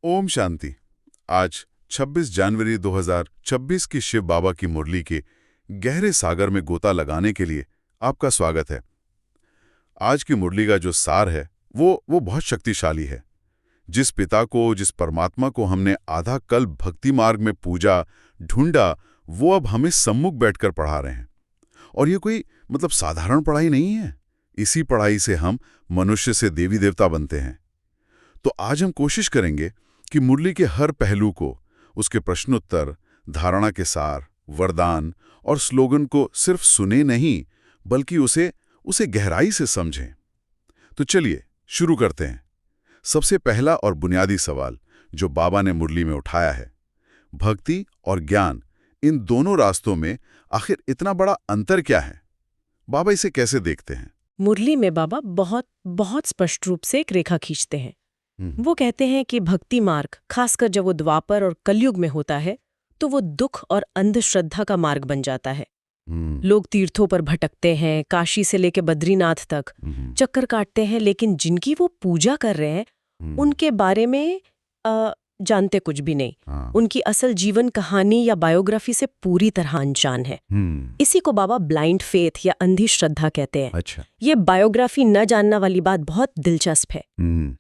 ओम शांति। आज 26 जनवरी 2026 की शिव बाबा की मुरली के गहरे सागर में गोता लगाने के लिए आपका स्वागत है। आज की मुरली का जो सार है वो बहुत शक्तिशाली है। जिस पिता को, जिस परमात्मा को हमने आधा कल्प भक्ति मार्ग में पूजा, ढूंढा, वो अब हमें सम्मुख बैठकर पढ़ा रहे हैं। और ये कोई साधारण पढ़ाई नहीं है। इसी पढ़ाई से हम मनुष्य से देवी देवता बनते हैं। तो आज हम कोशिश करेंगे कि मुरली के हर पहलू को, उसके प्रश्नोत्तर, धारणा के सार, वरदान और स्लोगन को सिर्फ सुने नहीं, बल्कि उसे गहराई से समझें। तो चलिए शुरू करते हैं। सबसे पहला और बुनियादी सवाल जो बाबा ने मुरली में उठाया है, भक्ति और ज्ञान, इन दोनों रास्तों में आखिर इतना बड़ा अंतर क्या है? बाबा इसे कैसे देखते हैं? मुरली में बाबा बहुत बहुत स्पष्ट रूप से एक रेखा खींचते हैं। वो कहते हैं कि भक्ति मार्ग, खासकर जब वो द्वापर और कलयुग में होता है, तो वो दुख और अंधश्रद्धा का मार्ग बन जाता है। लोग तीर्थों पर भटकते हैं, काशी से लेकर बद्रीनाथ तक चक्कर काटते हैं, लेकिन जिनकी वो पूजा कर रहे हैं उनके बारे में जानते कुछ भी नहीं। उनकी असल जीवन कहानी या बायोग्राफी से पूरी तरह अनजान है। इसी को बाबा ब्लाइंड फेथ या अंधी श्रद्धा कहते हैं। अच्छा। ये बायोग्राफी न जानना वाली बात बहुत दिलचस्प है।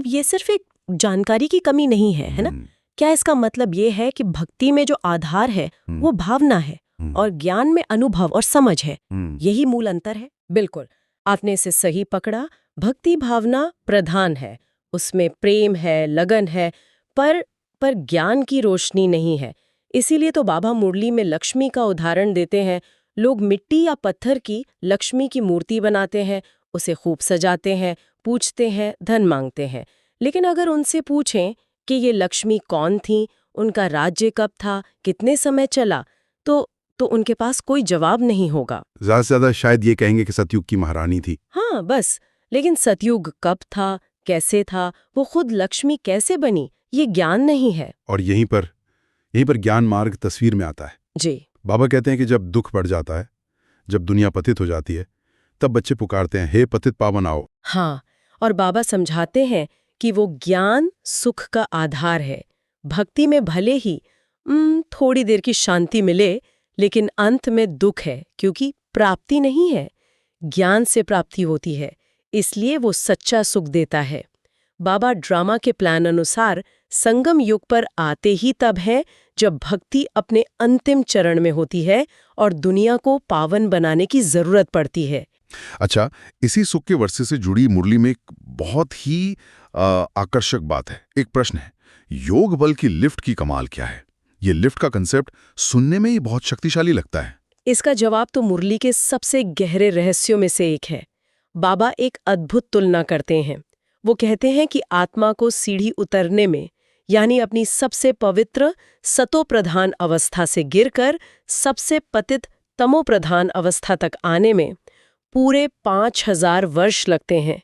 ये सिर्फ एक जानकारी की कमी नहीं है, है ना? क्या इसका मतलब ये है कि भक्ति में जो आधार है वो भावना है और ज्ञान में अनुभव और समझ है? यही मूल अंतर है। बिल्कुल, आपने इसे सही पकड़ा। भक्ति भावना प्रधान है, उसमें प्रेम है, लगन है, पर ज्ञान की रोशनी नहीं है। इसीलिए तो बाबा मुरली में लक्ष्मी का उदाहरण देते हैं। लोग मिट्टी या पत्थर की लक्ष्मी की मूर्ति बनाते हैं, उसे खूब सजाते हैं, पूछते हैं, धन मांगते हैं। लेकिन अगर उनसे पूछें कि ये लक्ष्मी कौन थी, उनका राज्य कब था, कितने समय चला, तो उनके पास कोई जवाब नहीं होगा। ज्यादा से ज्यादा शायद ये कहेंगे कि सतयुग की महारानी थी। हाँ, बस। लेकिन सतयुग कब था, कैसे था, वो खुद लक्ष्मी कैसे बनी, ये ज्ञान नहीं है। और यहीं पर ज्ञान मार्ग तस्वीर में आता है। जी। बाबा कहते हैं कि जब दुख बढ़ जाता है, जब दुनिया पतित हो जाती है, तब बच्चे पुकारते हैं, हे पतित पावन आओ। हाँ, और बाबा समझाते हैं कि वो ज्ञान सुख का आधार है। भक्ति में भले ही थोड़ी देर की शांति मिले, लेकिन अंत में दुख है, क्योंकि प्राप्ति नहीं है, ज्ञान से प्राप्ति होती है। इसलिए वो सच्चा सुख देता है। बाबा ड्रामा के प्लान अनुसार संगम युग पर आते ही तब है जब भक्ति अपने अंतिम चरण में होती है और दुनिया को पावन बनाने की जरूरत पड़ती है। अच्छा, इसी सुख के वर्षे से जुड़ी मुरली में एक बहुत ही आकर्षक बात है। एक प्रश्न है, योग बल की लिफ्ट की कमाल क्या है? ये लिफ्ट का कंसेप्ट सुनने में ही बहुत शक्तिशाली लगता है। इसका जवाब तो मुरली के सबसे गहरे रहस्यों में से एक है। बाबा एक अद्भुत तुलना करते हैं। वो कहते हैं कि आत्मा को सीढ़ी उतरने में, यानी अपनी सबसे पवित्र सतो प्रधान अवस्था से गिरकर सबसे पतित तमो प्रधान अवस्था तक आने में पूरे 5000 वर्ष लगते हैं।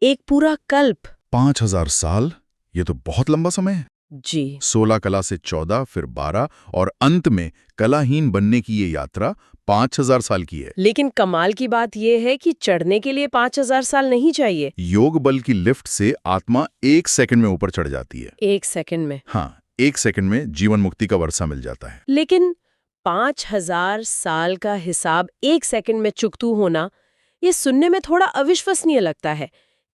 एक पूरा कल्प। 5000 साल? ये तो बहुत लंबा समय है। जी। 16 कला से 14, फिर 12 और अंत में कलाहीन बनने की ये यात्रा 5000 साल की है। लेकिन कमाल की बात यह है कि चढ़ने के लिए 5000 साल नहीं चाहिए। योग बल की लिफ्ट से आत्मा 1 सेकंड में ऊपर चढ़ जाती है। 1 सेकंड में? हाँ, 1 सेकंड में जीवन मुक्ति का वर्षा मिल जाता है। लेकिन 5000 साल का हिसाब 1 सेकंड में चुकतू होना, ये सुनने में थोड़ा अविश्वसनीय लगता है।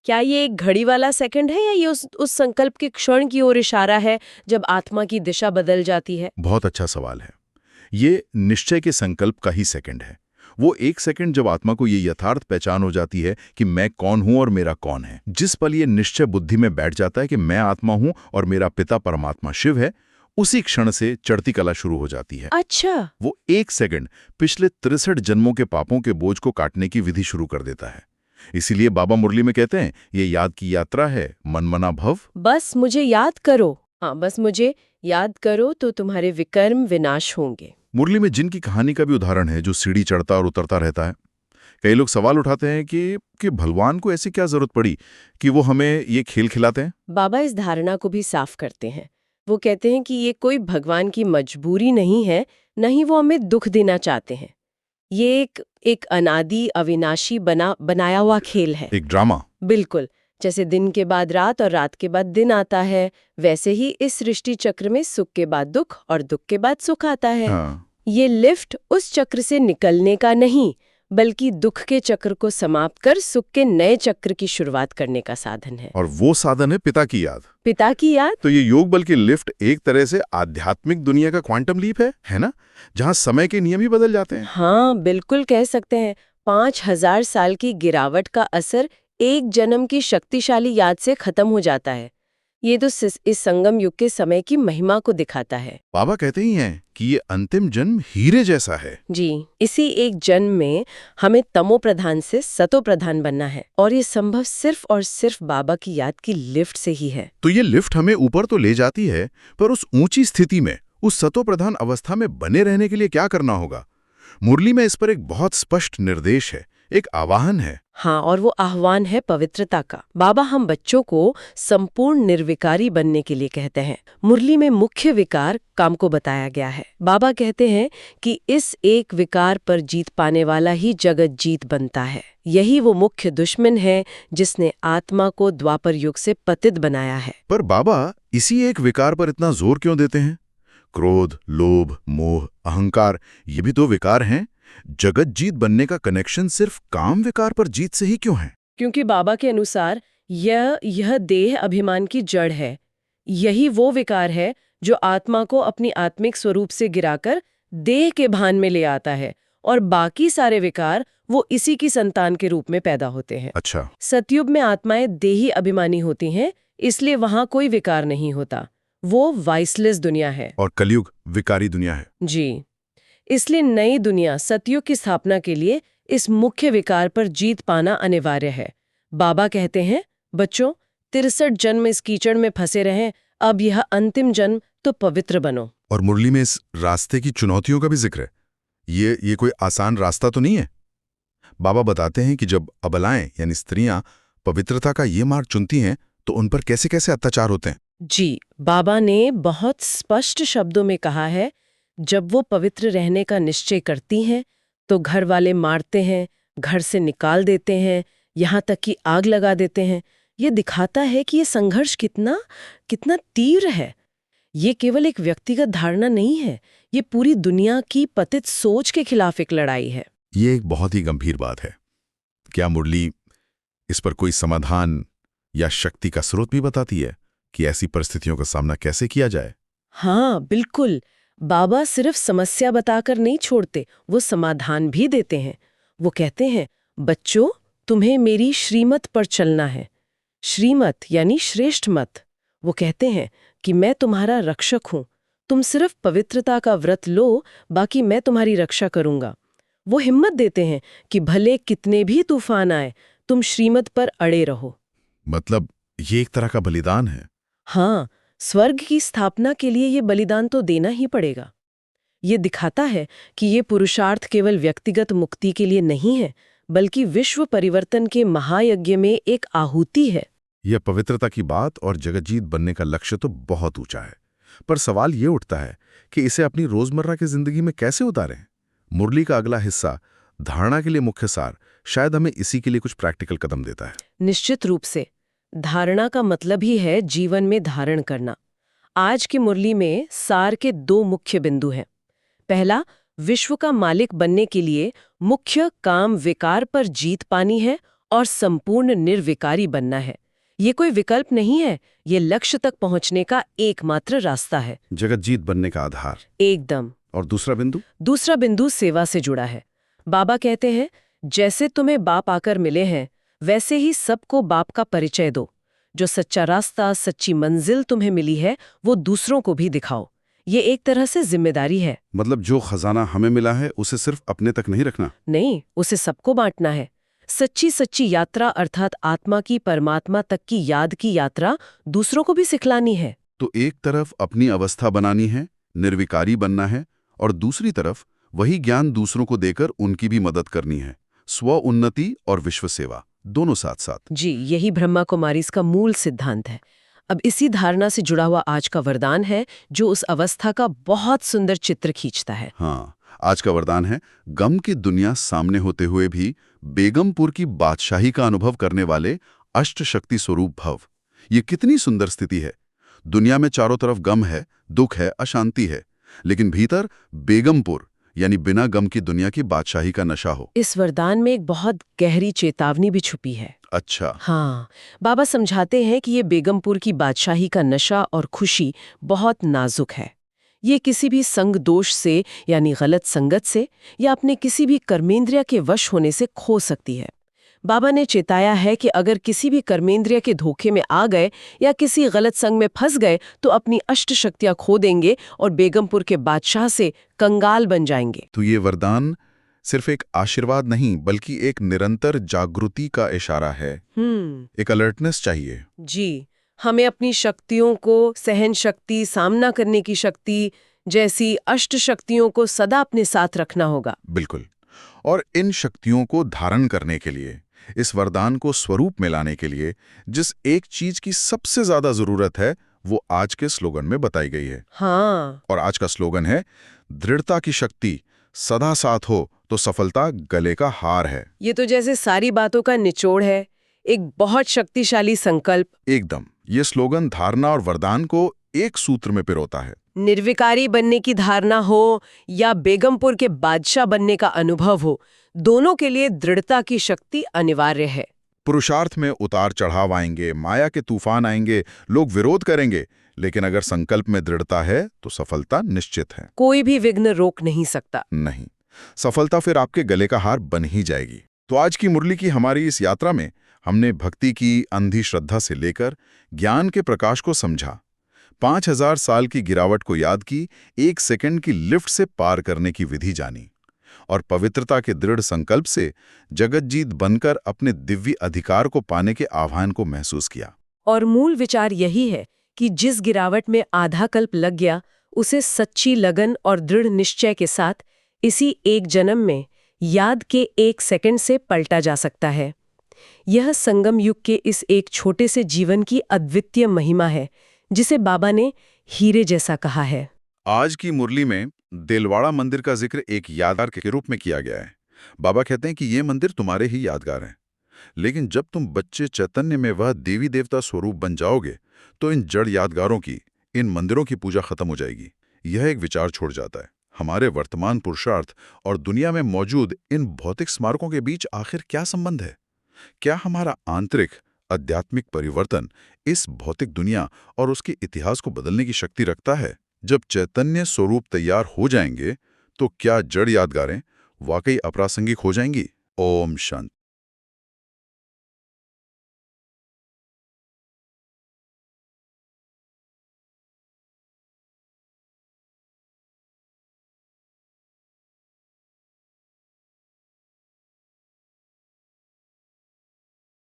क्या ये एक घड़ी वाला सेकंड है या ये उस संकल्प के क्षण की ओर इशारा है जब आत्मा की दिशा बदल जाती है? बहुत अच्छा सवाल है। ये निश्चय के संकल्प का ही सेकंड है। वो 1 सेकंड जब आत्मा को ये यथार्थ पहचान हो जाती है कि मैं कौन हूं और मेरा कौन है। जिस पल ये निश्चय बुद्धि में बैठ जाता है कि मैं आत्मा हूं और मेरा पिता परमात्मा शिव है, उसी क्षण से चढ़ती कला शुरू हो जाती है। अच्छा। वो 1 सेकंड पिछले 63 जन्मों के पापों के बोझ को काटने की विधि शुरू कर देता है। इसीलिए बाबा मुरली में कहते हैं, ये याद की यात्रा है, मनमना भव। बस मुझे याद करो। हाँ, बस मुझे याद करो तो तुम्हारे विकर्म विनाश होंगे। मुरली में जिन की कहानी का भी उदाहरण है, जो सीढ़ी चढ़ता और उतरता रहता है। कई लोग सवाल उठाते हैं कि भगवान को ऐसी क्या जरूरत पड़ी कि वो हमें ये खेल खिलाते हैं? बाबा इस धारणा को भी साफ करते हैं। वो कहते हैं कि ये कोई भगवान की मजबूरी नहीं है, न ही वो हमें दुख देना चाहते हैं। ये एक अनादि अविनाशी बनाया हुआ खेल है, एक ड्रामा। बिल्कुल, जैसे दिन के बाद रात और रात के बाद दिन आता है, वैसे ही इस सृष्टि चक्र में सुख के बाद दुख और दुख के बाद सुख आता है। ये लिफ्ट उस चक्र से निकलने का नहीं, बल्कि दुख के चक्र को समाप्त कर सुख के नए चक्र की शुरुआत करने का साधन है। और वो साधन है पिता की याद। पिता की याद। तो ये योग बल की लिफ्ट एक तरह से आध्यात्मिक दुनिया का क्वांटम लीप है ना, जहाँ समय के नियम ही बदल जाते हैं। हाँ, बिल्कुल कह सकते हैं। 5000 साल की गिरावट का असर एक जन्म की शक्तिशाली याद से खत्म हो जाता है। ये तो इस संगम युग के समय की महिमा को दिखाता है। बाबा कहते ही हैं कि ये अंतिम जन्म हीरे जैसा है। जी, इसी एक जन्म में हमें तमो प्रधान से सतो प्रधान बनना है, और ये संभव सिर्फ और सिर्फ बाबा की याद की लिफ्ट से ही है। तो ये लिफ्ट हमें ऊपर तो ले जाती है, पर उस ऊंची स्थिति में, उस सतो प्रधान अवस्था में बने रहने के लिए क्या करना होगा? मुरली में इस पर एक बहुत स्पष्ट निर्देश है, एक आह्वान है। हाँ, और वो आह्वान है पवित्रता का। बाबा हम बच्चों को संपूर्ण निर्विकारी बनने के लिए कहते हैं। मुरली में मुख्य विकार काम को बताया गया है। बाबा कहते हैं कि इस एक विकार पर जीत पाने वाला ही जगत जीत बनता है। यही वो मुख्य दुश्मन है जिसने आत्मा को द्वापर युग से पतित बनाया है। पर बाबा इसी एक विकार पर इतना जोर क्यों देते हैं? क्रोध, लोभ, मोह, अहंकार, ये भी तो विकार हैं। जगत जीत बनने का कनेक्शन सिर्फ काम विकार पर जीत से ही क्यों है? क्योंकि बाबा के अनुसार यह देह अभिमान की जड़ है। यही वो विकार है जो आत्मा को अपनी आत्मिक स्वरूप से गिराकर देह के भान में ले आता है, और बाकी सारे विकार वो इसी की संतान के रूप में पैदा होते हैं। अच्छा। सतयुग में आत्माएं देही अभिमानी होती हैं, इसलिए वहां कोई विकार नहीं होता। वो वाइसलेस दुनिया है। और कलयुग विकारी दुनिया है। जी, इसलिए नई दुनिया सतयुग की स्थापना के लिए इस मुख्य विकार पर जीत पाना अनिवार्य है। बाबा कहते हैं, बच्चों 63 जन्म इस कीचड़ में फंसे रहें, अब यह अंतिम जन्म तो पवित्र बनो। और मुरली में इस रास्ते की चुनौतियों का भी जिक्र है। ये कोई आसान रास्ता तो नहीं है। बाबा बताते हैं कि जब अबलाएं यानी स्त्रियां पवित्रता का ये मार्ग चुनती हैं तो उन पर कैसे कैसे अत्याचार होते हैं। जी, बाबा ने बहुत स्पष्ट शब्दों में कहा है, जब वो पवित्र रहने का निश्चय करती हैं तो घर वाले मारते हैं, घर से निकाल देते हैं, यहाँ तक कि आग लगा देते हैं। ये दिखाता है कि ये संघर्ष कितना तीव्र है। ये केवल एक व्यक्तिगत धारणा नहीं है, ये पूरी दुनिया की पतित सोच के खिलाफ एक लड़ाई है। ये एक बहुत ही गंभीर बात है। क्या मुरली इस पर कोई समाधान या शक्ति का स्रोत भी बताती है कि ऐसी परिस्थितियों का सामना कैसे किया जाए? हाँ, बिल्कुल। बाबा सिर्फ समस्या बताकर नहीं छोड़ते, वो समाधान भी देते हैं। वो कहते हैं, बच्चों तुम्हें मेरी श्रीमत पर चलना है। श्रीमत यानी श्रेष्ठ मत। वो कहते हैं कि मैं तुम्हारा रक्षक हूं, तुम सिर्फ पवित्रता का व्रत लो, बाकी मैं तुम्हारी रक्षा करूंगा। वो हिम्मत देते हैं कि भले कितने भी तूफान आए, तुम श्रीमत पर अड़े रहो। मतलब ये एक तरह का बलिदान है। हाँ, स्वर्ग की स्थापना के लिए ये बलिदान तो देना ही पड़ेगा। ये दिखाता है कि ये पुरुषार्थ केवल व्यक्तिगत मुक्ति के लिए नहीं है, बल्कि विश्व परिवर्तन के महायज्ञ में एक आहुति है। यह पवित्रता की बात और जगतजीत बनने का लक्ष्य तो बहुत ऊंचा है, पर सवाल ये उठता है कि इसे अपनी रोजमर्रा की जिंदगी में कैसे उतारें। मुरली का अगला हिस्सा, धारणा के लिए मुख्य सार, शायद हमें इसी के लिए कुछ प्रैक्टिकल कदम देता है। निश्चित रूप से। धारणा का मतलब ही है जीवन में धारण करना। आज की मुरली में सार के 2 मुख्य बिंदु हैं। पहला, विश्व का मालिक बनने के लिए मुख्य काम विकार पर जीत पानी है और संपूर्ण निर्विकारी बनना है। ये कोई विकल्प नहीं है, ये लक्ष्य तक पहुंचने का एकमात्र रास्ता है। जगतजीत बनने का आधार। एकदम। और दूसरा बिंदु? दूसरा बिंदु सेवा से जुड़ा है। बाबा कहते हैं, जैसे तुम्हें बाप आकर मिले हैं, वैसे ही सबको बाप का परिचय दो। जो सच्चा रास्ता, सच्ची मंजिल तुम्हें मिली है, वो दूसरों को भी दिखाओ। ये एक तरह से जिम्मेदारी है। मतलब जो खजाना हमें मिला है उसे सिर्फ अपने तक नहीं रखना। नहीं, उसे सबको बांटना है। सच्ची यात्रा अर्थात आत्मा की परमात्मा तक की याद की यात्रा दूसरों को भी सिखलानी है। तो एक तरफ अपनी अवस्था बनानी है, निर्विकारी बनना है, और दूसरी तरफ वही ज्ञान दूसरों को देकर उनकी भी मदद करनी है। स्व उन्नति और विश्व सेवा दोनों साथ साथ। जी, यही ब्रह्मा कुमारीज का मूल सिद्धांत है। अब इसी धारणा से जुड़ा हुआ आज का वरदान है, जो उस अवस्था का बहुत सुंदर चित्र खींचता है। हाँ, आज का वरदान है, गम की दुनिया सामने होते हुए भी बेगमपुर की बादशाही का अनुभव करने वाले अष्ट शक्ति स्वरूप भव। ये कितनी सुंदर स्थिति है। दुनिया में चारों तरफ गम है, दुख है, अशांति है, लेकिन भीतर बेगमपुर यानी बिना गम की दुनिया की बादशाही का नशा हो। इस वरदान में एक बहुत गहरी चेतावनी भी छुपी है। अच्छा। हाँ, बाबा समझाते हैं कि ये बेगमपुर की बादशाही का नशा और खुशी बहुत नाजुक है। ये किसी भी संग दोष से यानी गलत संगत से या अपने किसी भी कर्मेंद्रिय के वश होने से खो सकती है। बाबा ने चेताया है कि अगर किसी भी कर्मेंद्रिय के धोखे में आ गए या किसी गलत संग में फंस गए तो अपनी अष्ट शक्तियां खो देंगे और बेगमपुर के बादशाह से कंगाल बन जाएंगे। तो ये वरदान सिर्फ एक आशीर्वाद नहीं बल्कि एक निरंतर जागृति का इशारा है। एक अलर्टनेस चाहिए। जी, हमें अपनी शक्तियों को, सहन शक्ति, सामना करने की शक्ति जैसी अष्ट शक्तियों को सदा अपने साथ रखना होगा। बिल्कुल। और इन शक्तियों को धारण करने के लिए, इस वरदान को स्वरूप में लाने के लिए जिस एक चीज की सबसे ज्यादा जरूरत है वो आज के स्लोगन में बताई गई है। हाँ। और आज का स्लोगन है, दृढ़ता की शक्ति सदा साथ हो तो सफलता गले का हार है। ये तो जैसे सारी बातों का निचोड़ है, एक बहुत शक्तिशाली संकल्प। एकदम। ये स्लोगन धारणा और वरदान को एक सूत्र में पिरोता है। निर्विकारी बनने की धारणा हो या बेगमपुर के बादशाह बनने का अनुभव हो, दोनों के लिए दृढ़ता की शक्ति अनिवार्य है। पुरुषार्थ में उतार चढ़ाव आएंगे, माया के तूफान आएंगे, लोग विरोध करेंगे, लेकिन अगर संकल्प में दृढ़ता है तो सफलता निश्चित है। कोई भी विघ्न रोक नहीं सकता। नहीं, सफलता फिर आपके गले का हार बन ही जाएगी। तो आज की मुरली की हमारी इस यात्रा में हमने भक्ति की अंधी श्रद्धा से लेकर ज्ञान के प्रकाश को समझा, 5000 साल की गिरावट को याद की, 1 सेकंड की लिफ्ट से पार करने की विधि जानी और पवित्रता के दृढ़ संकल्प से जगतजीत बनकर अपने दिव्य अधिकार को पाने के आह्वान को महसूस किया। और मूल विचार यही है कि जिस गिरावट में आधा कल्प लग गया, उसे सच्ची लगन और दृढ़ निश्चय के साथ इसी एक जन्म में याद के 1 सेकंड से पलटा जा सकता है। यह संगम युग के इस एक छोटे से जीवन की अद्वितीय महिमा है, जिसे बाबा ने हीरे जैसा कहा है। आज की मुरली में देलवाड़ा मंदिर का जिक्र एक यादगार के रूप में किया गया है। बाबा कहते हैं कि ये मंदिर तुम्हारे ही यादगार हैं, लेकिन जब तुम बच्चे चैतन्य में वह देवी देवता स्वरूप बन जाओगे तो इन जड़ यादगारों की, इन मंदिरों की पूजा खत्म हो जाएगी। यह एक विचार छोड़ जाता है, हमारे वर्तमान पुरुषार्थ और दुनिया में मौजूद इन भौतिक स्मारकों के बीच आखिर क्या संबंध है? क्या हमारा आंतरिक आध्यात्मिक परिवर्तन इस भौतिक दुनिया और उसके इतिहास को बदलने की शक्ति रखता है? जब चैतन्य स्वरूप तैयार हो जाएंगे तो क्या जड़ यादगारें वाकई अप्रासंगिक हो जाएंगी? ओम शांति।